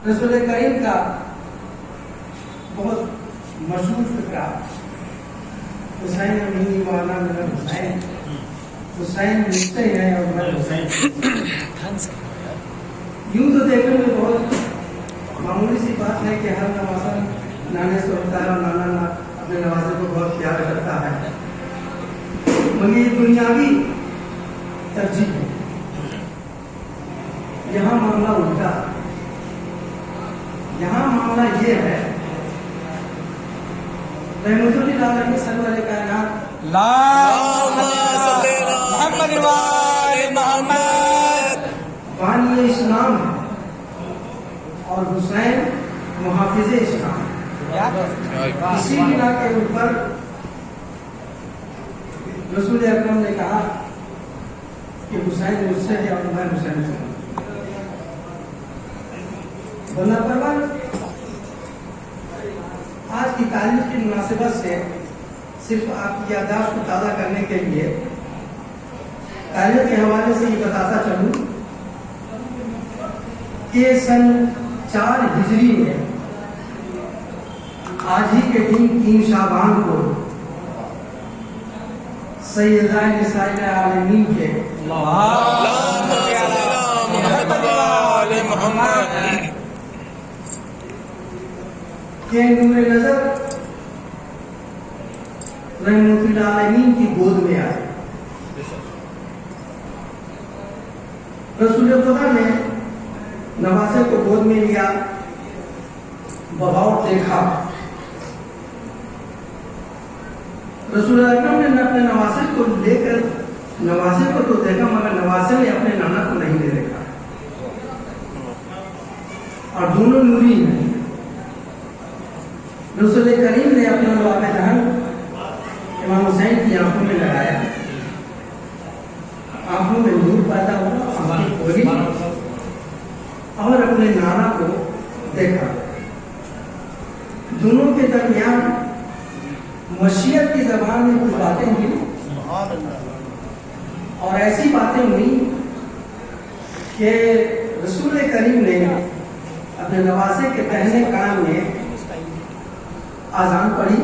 رسول کریم کا بہت مشہور فقرہ حسین امینی وانا میرا حسین، حسین مجھتے ہیں اور میں حسین۔ یوں تو دیکھنے میں بہت معمولی سی بات ہے کہ ہر نوازا نانے سے ہوتا ہے اور نانا اپنے نوازے کو بہت پیار کرتا ہے، مگر یہ دنیاوی ترجیح ہے۔ یہاں معاملہ الٹا، یہاں معاملہ یہ ہے رحمت اللہ علیہ سرور کائنات بانی اسلام ہے اور حسین محافظ اسلام ہے۔ اسی بنا کے اوپر رسول اکرم نے کہا کہ حسین مجھ سے ہے اور میں حسین سے ہوں۔ بنا پرور آج کی تاریخ کی مناسبت سے صرف آپ کی یادداشت کو تازہ کرنے کے لیے تاریخ کے حوالے سے یہ بتاتا چلوں کہ سن 4 ہجری میں آج ہی کے دن 3 شعبان کو سیدہ نساء العالمین کے کہ نور نظر رحمت العالمین کی گود میں آئے۔ رسول خدا نے نواسے کو گود میں لیا، بغور دیکھا۔ رسول اکرم نے اپنے نواسے کو لے کر نواسے کو تو دیکھا مگر نواسے نے اپنے نانا کو نہیں دے دیکھا، اور دونوں نوری ہیں۔ رسول کریم نے اپنا لعاب دہن امام حسین کی آنکھوں میں لگایا، آنکھوں میں نور پیدا ہوا، آنکھیں کھولی اور اپنے نانا کو دیکھا۔ دونوں کے درمیان مشیت کی زبان میں کچھ باتیں ہوئی اور ایسی باتیں ہوئی کہ رسول کریم نے اپنے نواسے کے پہلے کان میں آذان پڑھی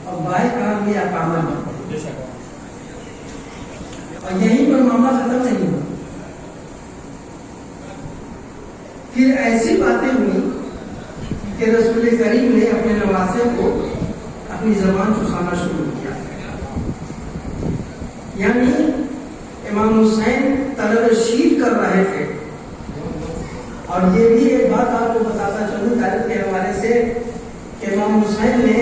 اور بائیں کان میں اقامت پڑھی، اور یہیں پر معاملہ ختم نہیں ہوا۔ پھر ایسی باتیں ہوئی کہ رسول کریم نے اپنے نواسے کو اپنی زبان چسانا شروع کیا، یعنی امام حسین طلب شیر کر رہے تھے۔ اور یہ بھی ایک بات آپ کو بتاتا چلوں تاریخ کے حوالے سے کہ امام حسین نے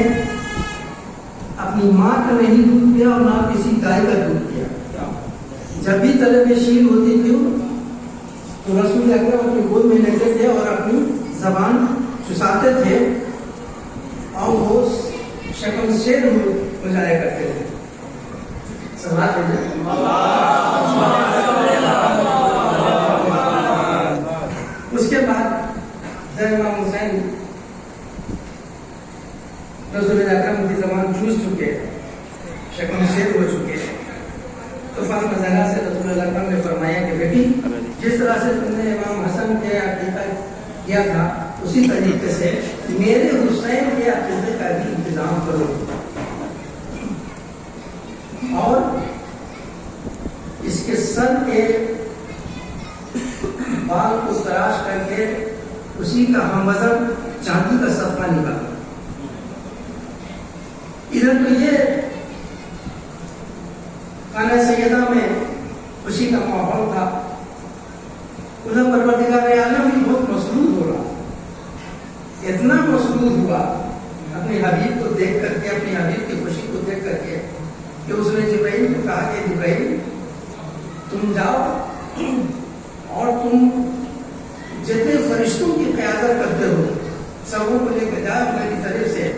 اپنی ماں کا نہیں دودھ پیا اور نہ کسی گائے کا دودھ پیا۔ جب بھی طلب شیر ہوتی تھی تو رسول اکرم اپنی گود میں لیتے تھے اور اپنی زبان چساتے تھے اور وہ شکم شیر ہو جایا کرتے تھے۔ سماعت ہے اس کے بعد جب امام حسین رسول اکرم کی زبان چوس چکے، شکم شیر ہو چکے، تو فاطمہ زہرا سے رسول اکرم نے فرمایا کہ بیٹی جس طرح سے تم نے امام حسن کے عقیقہ کیا تھا اسی طریقے سے میرے حسین کے عقیدے کا بھی انتظام کرو، اور اس کے سر کے بال کو تراش کر کے اسی کا ہم وزن چاندی کا صفحہ نکالا۔ ادھر تو یہ خانہ سیدہ میں خوشی کا ماحول تھا، ادھر پروردگار عالم بھی بہت مسرور ہو رہا، اتنا مسرور ہوا اپنے حبیب کو دیکھ کر کے، اپنی حبیب کی خوشی کو دیکھ کر کے کہ اس نے جبرائیل کو کہا کہ جبرائیل تم جاؤ اور تم جتنے فرشتوں کی قیادت کرتے ہو سبوں کو لے کے جاؤ، میری طرف سے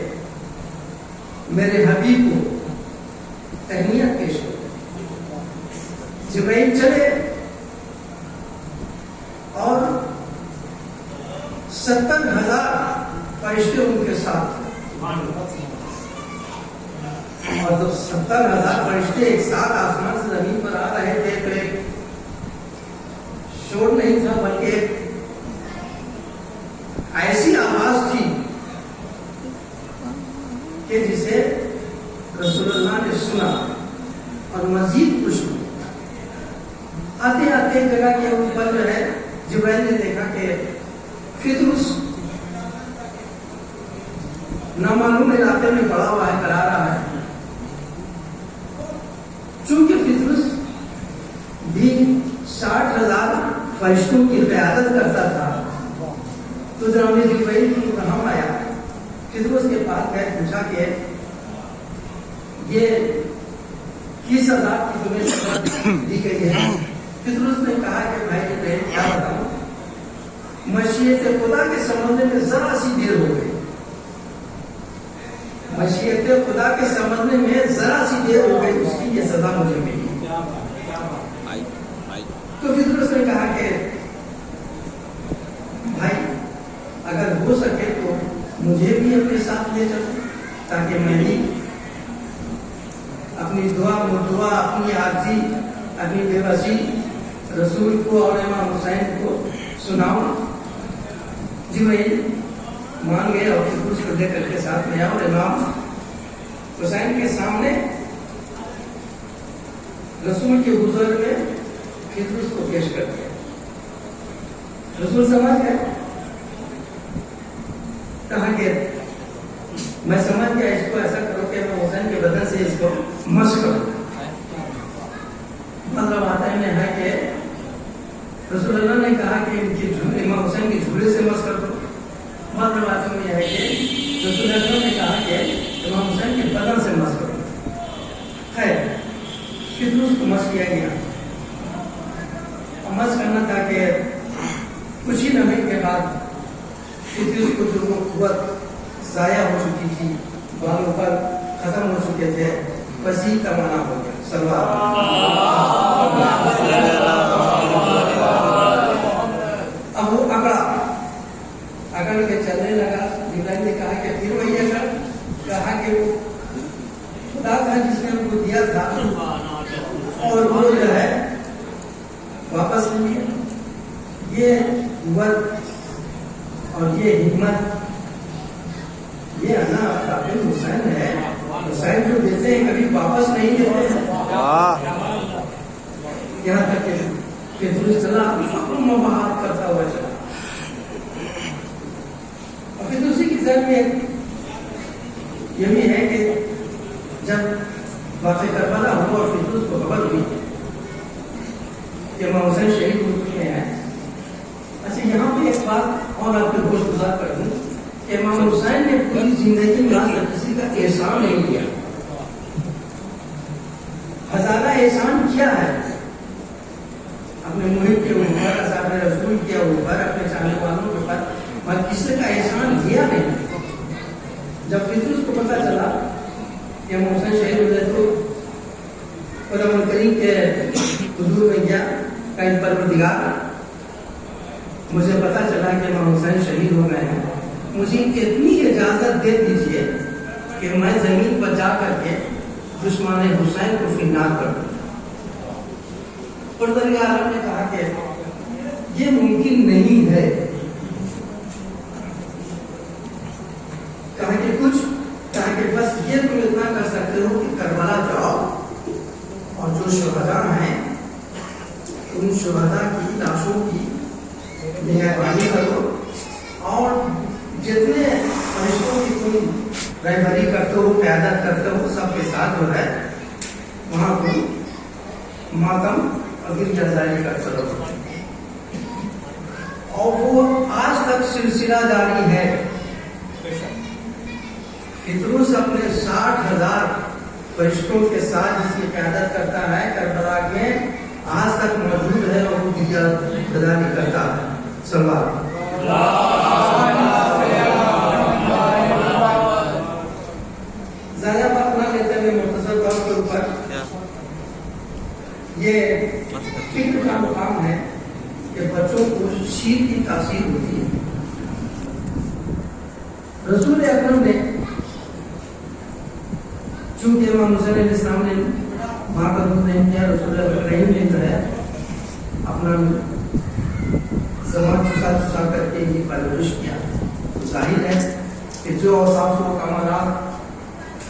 میرے حبیب کو تہنیت پیش کرو۔ جبرائیل چلے اور 70,000 فرشتے ان کے ساتھ، اور جب 70,000 فرشتے ایک ساتھ آسمان سے زمین پر آ رہے تھے تو ایک شور نہیں تھا بلکہ ایسی آواز تھی کہ جسے رسول اللہ نے سنا اور مزید خوش ہوئے. آتے آتے جگہ کے اوپر جو ہے جبرائیل نے دیکھا کہ فطرس نامعلوم علاقے میں پڑا ہوا ہے, کرا رہا ہے. چونکہ فطرس بھی 60,000 فرشتوں کی قیادت کرتا تھا, تو جناب جبرائیل کو کہاں آیا, فطرس کے پاس گئے, پوچھا کہ یہ کس عذاب کی تمہیں سزا دی گئی ہے. فطرس نے کہا کہ بھائی جبرائیل کیا بتاؤں, مشیت خدا کے سمجھنے میں ذرا سی دیر ہو گئی, مشیت خدا کے سمجھنے میں ذرا سی دیر ہو گئی, اس کی یہ سزا مجھے ملی. تو فطرس نے کہا کہ بھائی اگر ہو سکے تو مجھے بھی اپنے ساتھ لے چلو, تاکہ میں بھی اپنی دعا مدعا, اپنی عاجزی, اپنی بے بسی رسول کو اور امام حسین کو سناؤں. جبرائیل مان گئے اور فطرس کو لے کر کے ساتھ میں آیا اور امام حسین کے سامنے رسول کے حضور میں فطرس کو پیش کر دیا. رسول سمجھ گئے, کہا کہ میں سمجھ گیا, اس کو ایسا کرو کہ میں حسین کے بدن سے اس کو مس کروں. مطلب آتا ہے کہ رسول اللہ نے کہا کہ ان کی امام حسین کے جھولے سے مس کر دو. مطلب آتا ہے کہ رسول اللہ نے کہا کہ امام حسین کے بدن سے مس کرو. خیر, فطرس کو مس کیا گیا. مس کرنا تھا کہ کچھ ہی لمحے کے بعد فطرس کو جو وہ قوت ضائع ہو چکی تھی, بالوں پر ختم ہو چکے تھے, وسیع تمنا ہو گیا. اب وہ اکڑ کے چلنے لگا. جبرائیل نے کہا کہ پھر وہی اکڑ, کہا کہ وہ خدا تھا جس نے ان کو دیا تھا اور وہ جو ہے واپس نہیں ہے. یہ قوت اور یہ حکمت, یہ انا کافر حسین ہے. حسین جو دیتے ہیں کبھی واپس نہیں دیتے ہیں. یہاں تک کہ فطرس چلا فخر مباحث کرتا ہوا چلا. اور پھر اسی کی ذہن میں یہ بھی ہے کہ جب واقع کربلا ہوا اور فطرس کو خبر ہوئی کہ امام حسین شہید ہو چکے ہیں. اچھا, یہاں پہ ایک بات اور آپ کے گوش گزار کر دوں کہ امام حسین نے پوری زندگی میں آج تک کسی کا احسان نہیں کیا. ہزارہ احسان کیا ہے اپنے محب کے اوپر, اصحاب رسول کے اوپر, اپنے چاہنے والوں کے اوپر, مگر کسی کا احسان کیا نہیں. جب فطرس کو پتہ چلا کہ امام حسین شہید ہو گئے تو قرآن کریم کے حضور میں گیا, کہیں پروردگار مجھے پتا چلا کہ امام حسین شہید ہو گئے ہیں, مجھے اتنی اجازت دے دیجیے کہ میں زمین پر جا کر کے دشمن حسین کو فنار کر دوں. پروردگار عالم نے کہا کہ یہ ممکن نہیں ہے. کہا کہ کچھ, کہا کہ بس یہ تم اتنا کر سکتے ہو کہ کربلا جاؤ اور جو شہداء ہیں ان شہداء کی لاشوں کی نگہبانی کرو, اور جتنے فرشتوں کی تم رہبری کرتے ہو, قیادت کرتے ہو, سب کے ساتھ جو ہے وہاں کو ماتم اور گرجازاری کرتے رہو. اور وہ آج تک سلسلہ جاری ہے. فطرس اپنے 60,000 فرشتوں کے ساتھ جس کی قیادت کرتا ہے کربلا میں, آج تک موجود ہے اور وہ گرجازاری کرتا ہے. سلام. زیادہ بات نہ لیتے ہوئے مختصر طور کے اوپر یہ فکر کا مقام ہے کہ بچوں کو شیر کی تاثیر ہوتی ہے. رسول اکرم نے چونکہ امام حسین علیہ السلام نے وہاں پر دودھ نہیں کیا, رسول اکرم نے جو ہے اپنا زمان چسا کر کے یہ پرورش کیا. ظاہر ہے کہ جو اوصاف و کمالات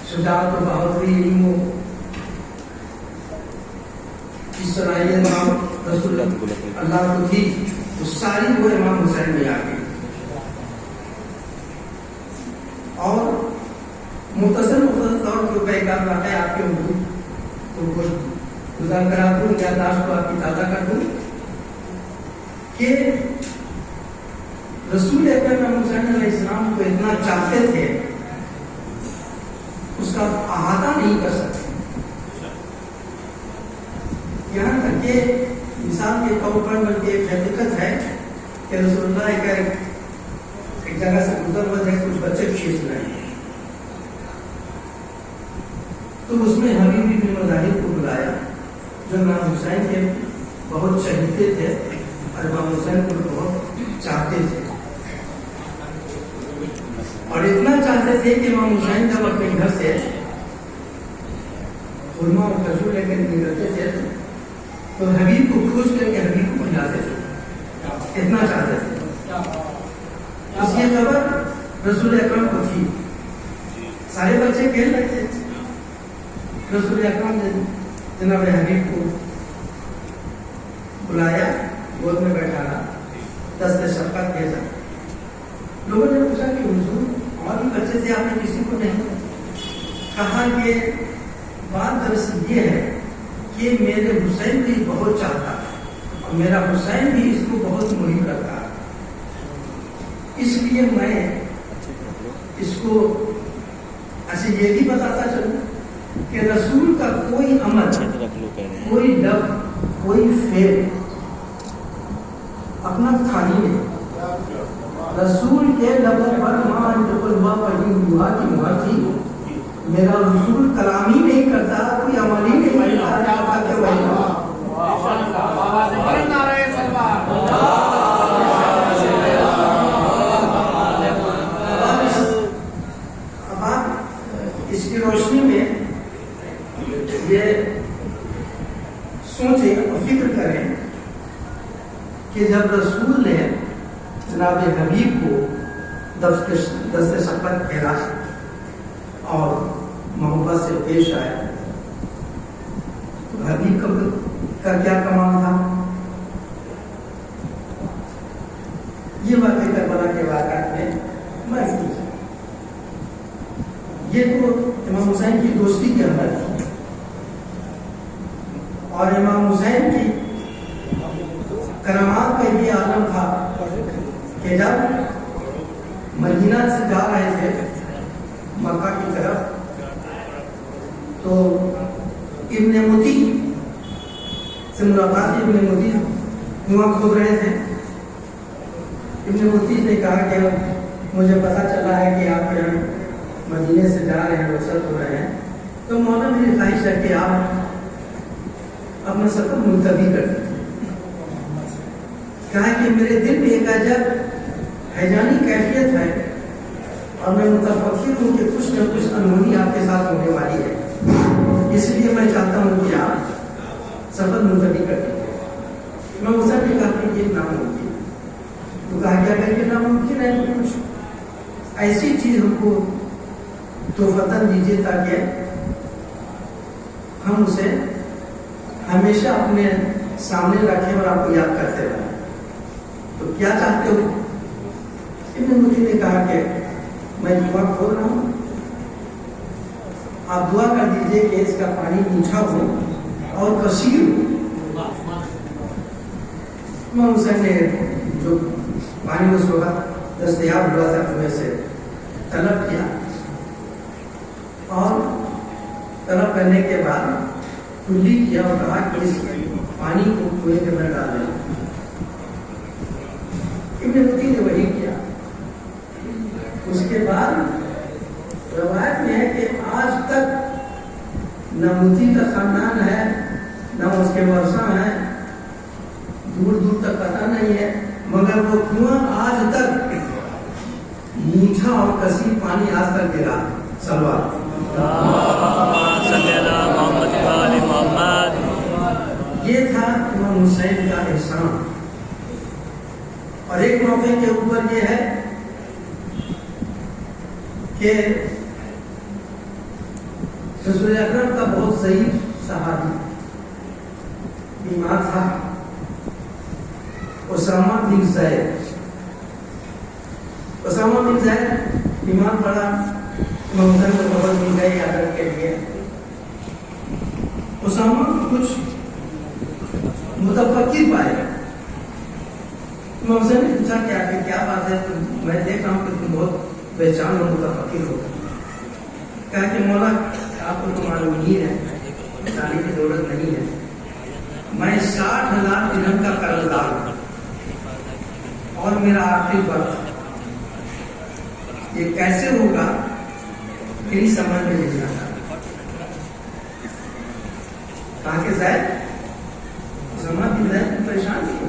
شجاعت و بہادری علم و کی صلاحیت رسول اللہ کو تھی وہ ساری وہ امام حسین میں آ گئی. اور مختصر طور پر ایک آدھ واقعہ آپ کے کو گزار کرا دوں, یادداشت کو آپ کی تازہ کر دوں کہ رسول اکرم امام حسین علیہ السلام کو اتنا چاہتے تھے اس کا احاطہ نہیں کر سکتے. یہاں تک کہ مثال کے طور پر بلکہ ایک حقیقت ہے کہ رسول اللہ ایک جگہ سے گزر ہوئے تھے, کچھ بچے کھینچ رہے ہیں تو اس میں حبیب بن مظاہر کو بلایا جو امام حسین کے بہت چہیتے تھے اور امام حسین کو بہت چاہتے تھے, اور اتنا چاہتے تھے کہ امام حسین جب اپنے گھر سے خرما اور کھجور لے کر نکلتے تھے تو حبیب کو کھوج کر کے حبیب کو کھلاتے تھے, اتنا چاہتے تھے. اس کی خبر رسول اکرم کو تھی, سارے بچے کھیل رہے تھے. رسول اکرم نے جناب حبیب کو بلایا, گود میں بیٹھانا, دست شفقت بھیجا. لوگوں نے پوچھا کہ حضور اور بھی بچے تھے, آپ نے کسی کو نہیں کہا کہ بات دراصل یہ ہے کہ میرے حسین بھی بہت چاہتا ہے اور میرا حسین بھی اس کو بہت محب رکھتا ہے, اس لیے میں اس کو ایسے یہ بھی بتاتا چلوں کہ رسول کا کوئی عمل, کوئی لفظ, کوئی فعل اپنا خالی نہیں. رسول کے لفظ پر ماں ہوا پڑھی ہوا کی مہر تھی. میرا رسول کلام ہی نہیں کرتا, کوئی عمل ہی نہیں کرتا. اب آپ اس کی روشنی میں یہ سوچیں اور فکر کریں کہ جب رسول نے جناب حبیب کو دست شفقت پھیلا اور محبت سے پیش آئے تو حبیب کا کیا کمال تھا. یہ واقعہ کربلا کے واقعات میں محفوظ ہے. یہ تو امام حسین کی دوستی کی عمل تھی, اور امام حسین کی کرامات کا یہ عالم تھا کہ جب مدینہ سے جا رہے تھے مکہ کی طرف تو ابن متی سے ملاقات, ابن متی کنواں کھود رہے تھے. ابن متی نے کہا کہ مجھے پتا چلا ہے کہ آپ یہاں مدینے سے جا رہے ہیں, رخصت ہو رہے ہیں, تو مولا میری خواہش ہے کہ آپ اپنا سفر ملتوی کر دیں. کہا کہ میرے دل میں ایک عجب حیرانی کیفیت ہے اور میں متفکر ہوں کہ کچھ نہ کچھ انہونی آپ کے ساتھ ہونے والی ہے, اس لیے میں چاہتا ہوں کہ آپ سفر ملتوی کر دیں. میں اس نے کہا کہ یہ ناممکن. تو کہا کیا کہ ناممکن ہے, کچھ ایسی چیز ہم کو تحفتاً دیجیے تاکہ ہم اسے ہمیشہ اپنے سامنے رکھیں اور آپ کو یاد کرتے رہیں. تو کیا چاہتے ہو؟ ابن متی نے کہا کہ میں دعا کھول رہا ہوں, آپ دعا کر دیجئے کہ اس کا پانی میٹھا ہو اور کثیر ہو. امام حسین نے جو پانی اس وقت دستیاب ہوا تھا کنویں سے طلب کیا, اور طلب کرنے کے بعد کلی کیا اور کہا کہ اس پانی کو کنویں کے اندر ڈال دیں. ابن متی نے وہی کیا. اس کے بعد روایت میں ہے کہ آج تک نہ متی کا خاندان ہے نہ اس کے ورثہ ہیں, دور دور تک پتہ نہیں ہے, مگر وہ کنواں آج تک میٹھا اور کثیر پانی آج تک گرا. سلوات یہ تھا امام حسین کا احسان. اور ایک موقع کے اوپر یہ ہے کہ رسول اکرم کا بہت ضعیف صحابی بیمار تھا، اسامہ بن زید بیمار پڑا، امام حسین کو خبر مل گئی عادت کے لیے۔ اسامہ کچھ متفکر پائے، امام حسین نے پوچھا کیا بات ہے، میں دیکھ رہا ہوں کہ تم بہت بے چین اور متفکر ہو۔ کہا کہ مولا آپ کو تو معلوم ہی ہے، بتانے کی ضرورت نہیں ہے، میں 60,000 درہم کا قرض دار ہوں اور میرا آخری وقت، یہ کیسے ہوگا میری سمجھ میں نہیں آتا۔ کہا کہ زید اسامہ بن زید پریشان نہیں ہو،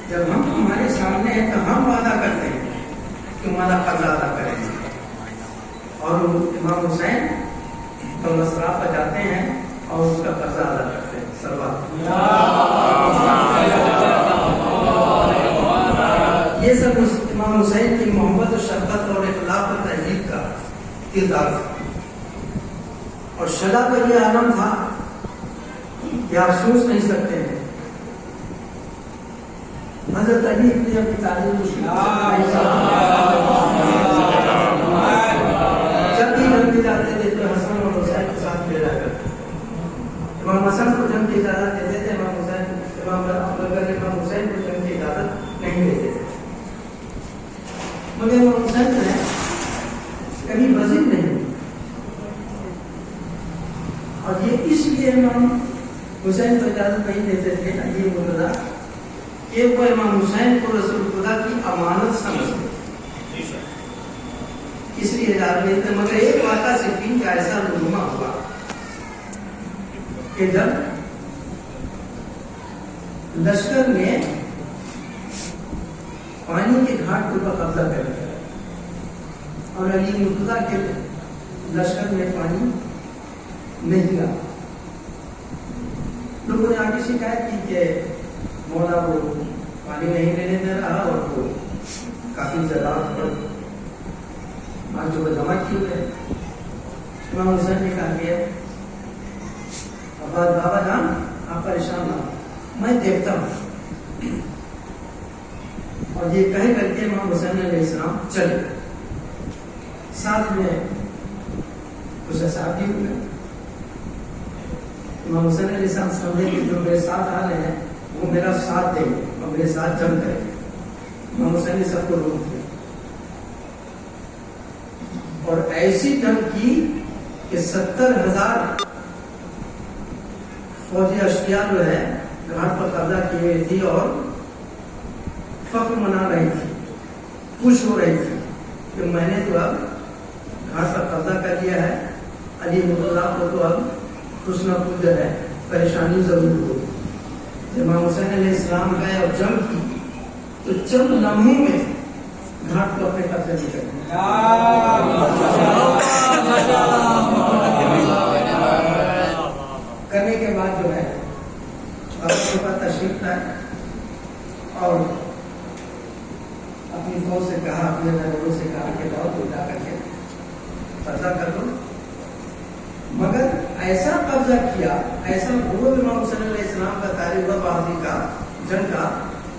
جب ہم ہمارے سامنے ہیں تو ہم وعدہ کرتے ہیں کہ ہمارا قرض ادا کریں گے، اور امام حسین تو مسئلہ پر جاتے ہیں اور اس کا قرض ادا کرتے ہیں۔ یہ سب امام حسین کی محبت و شفقت اور اخلاق و تہذیب کا کردار تھا، اور شجاعت کا یہ عالم تھا کہ آپ سوچ نہیں سکتے ہیں۔ حضرت علی نے اپنی تعلیم جب بھی جنگ کے جاتے تھے تو حسن اور حسین کے ساتھ مل جایا کرتے، امام حسن کو جنگ کی اجازت دیتے تھے، امام حسین کو جنگ کی اجازت نہیں دیتے تھے، مگر امام حسین نے کبھی وزن نہیں، اور یہ اس لیے امام حسین کو اجازت نہیں دیتے تھے علی مرتضیٰ کہ وہ امام حسین کو رسول خدا کی امانت سمجھتے، اس لیے اجازت نہیں دیتے۔ مگر ایک واقعہ صفین کا ایسا رونما ہوا کہ جب لشکر نے پانی کے گھاٹ پر قبضہ کر لیا اور علی مرتضیٰ کے لشکر میں پانی نہیں آیا، لوگوں نے آگے شکایت کی کہ مولا وہ پانی نہیں لینے دے رہا اور وہ کافی زراعت پر جو جمع کیے ہوئے۔ امام حسین نے کہا کہ بابا جان آپ پریشان نہ ہو، میں دیکھتا ہوں، اور یہ کہہ کر کے امام حسین علیہ السلام چلے، ساتھ میں کچھ اصحاب بھی ہوئے۔ امام حسین علیہ السلام سمجھے کہ جو میرے ساتھ آ رہے ہیں وہ میرا ساتھ دیں گے اور میرے ساتھ جنگ کریں گے۔ امام حسین نے سب کو روک دیا اور ایسی جنگ کی کہ 70,000 فوجی اشکیا جو ہے گھاٹ پر قبضہ کی ہوئی تھی اور فخر منا رہی تھی، خوش ہو رہی تھی کہ میں نے تو اب گھاٹ پر قبضہ کر لیا ہے، علی مرتضیٰ کو تو اب کچھ نہ کچھ جو ہے پریشانی ضرور ہوگی۔ جب امام حسین علیہ السلام گئے اور جنگ کی تو چند لمحوں میں گھاٹ کو اپنے قبضے میں کر لیا۔ کرنے کے بعد جو ہے کے پاس تشریف لائے اور اپنی فوج سے کہا، اپنے لوگوں سے کہا کہ جاؤ تو جا کر کے قبضہ کر دو، مگر ایسا قبضہ کیا، ایسا غرور امام حسین علیہ السلام کا تاریخ و بازی کا جنگ کا،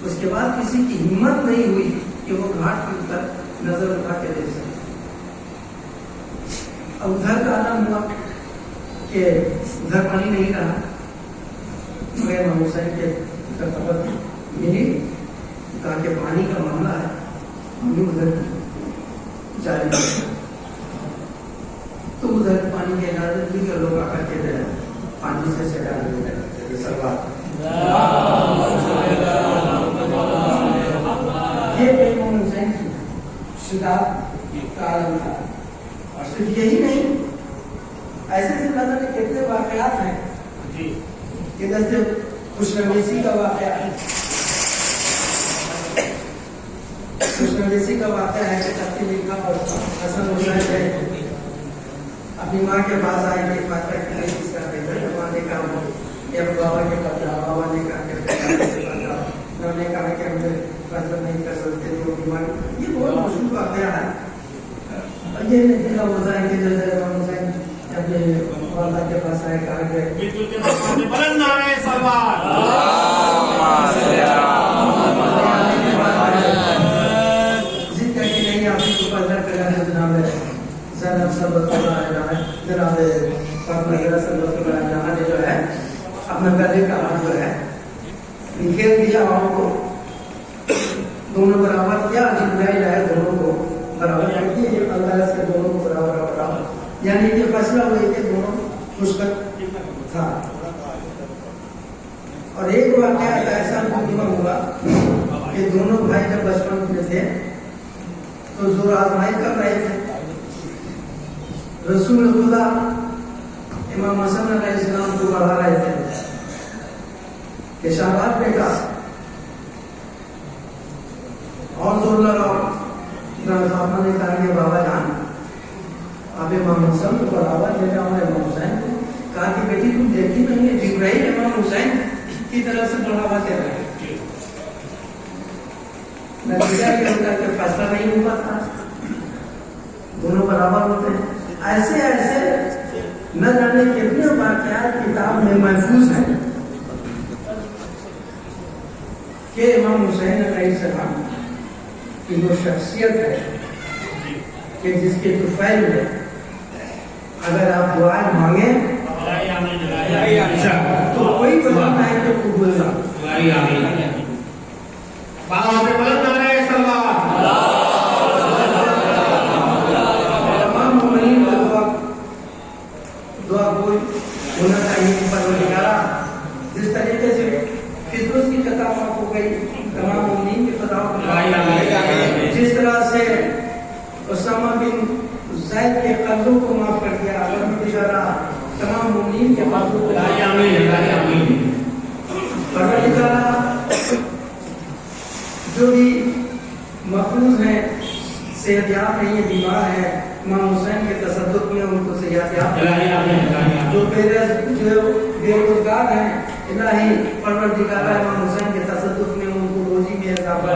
اس کے بعد کسی کی ہمت نہیں ہوئی کہ وہ گھاٹ کے اوپر نظر اٹھا کے دیکھ سکے۔ اب ادھر کا عالم ہوا کہ ادھر پانی نہیں رہا، مگر امام حسین کے خبر ملی، کہا کہ پانی کا معاملہ ہے، ہم بھی ادھر جاری کریں۔ تو ادھر پانی کی اجازت دی کہ لوگ آ کر کے پانی سے سیلاب لے جاتے تھے۔ سلوات یہ امام حسین کی شجاعت کا عالم تھا، اور صرف یہی نہیں، ایسے سے اللہ نے کتنے واقعات ہیں کہ جیسے خوشنویسی کا واقعہ ہے، خوشنویسی کا واقعہ ہے کہ تختی لکھا اور حسن حسین اپنی ماں کے پاس آئے کہ فاتحہ کی حدیث کا بہتر، ماں نے کہا کہ بابا کے پتہ، بابا نے کہا کہ انہوں نے کہا کہ ہم فیصلہ نہیں کر سکتے، جو بیمار، یہ بہت مشہور واقعہ ہے۔ یہ نتیجہ ہوتا ہے کہ جیسے امام حسین اپنے والدہ کے پاس آئے کہا کہ بلند نعرہ سلوات ضد کر کے نہیں آپ کو پردہ کرا ہے جناب زینب صلی اللہ علیہ وسلم جناب فاطمہ صلی اللہ علیہ وسلم نے جو ہے اپنا گلے کا ہاتھ جو ہے نکھیر دیا اور کو دونوں برابر کیا جبرائیل آئے دونوں کو برابر کر دیا یہ اللہ سے دونوں کو برابر برابر یعنی یہ فیصلہ ہوئی کہ دونوں مشکل تھا. اور ایک واقعہ ایسا مقدمہ ہوا کہ دونوں بھائی جب بچپن میں تھے تو زور آزمائی کر رہے تھے. رسول خدا امام حسن علیہ السلام کو پڑھا رہے تھے کہ شاباش بیٹا اور زور لگاؤ. صاحبہ نے کہا کہ بابا جان آپ امام حسن کو برابر لے جاؤ امام حسین کو. کہا کہ بیٹی تم دیکھی نہیں ہے جبرائیل امام حسین کی طرف سے بڑھاوا دے رہے ہیں. نتیجہ کے اندر کوئی فیصلہ نہیں ہوا تھا, دونوں برابر ہوتے ہیں. ایسے ایسے نہ جانے کتنے واقعات کتاب میں محفوظ ہیں کہ امام حسین علیہ السلام کی وہ شخصیت ہے کہ جس کے طفیل میں اگر آپ دعائیں مانگیں تو کوئی وجہ نہیں کہ قبول نہ ہو. بلند نعرہ سلوات تمام مومنین کا دعا کوئی ہونا چاہیے کہ پروردگارا جس طریقے سے فردوس کی خطا معاف ہو گئی تمام مومنین کی خطا کو جس طرح سے اسامہ بن زید کے قرضوں کو معاف کر دیا پروردگارا تمام مومنین کے قرضوں کو پروردگارا جو بھی محفوظ ہیں صحت یاب ہیں یہ بیمار ہیں امام حسین کے تصدق میں ان کو صحت یاب جو بے روزگار ہیں الہی پروردگارا امام حسین کے تصدق میں ان کو روزی میں اضافہ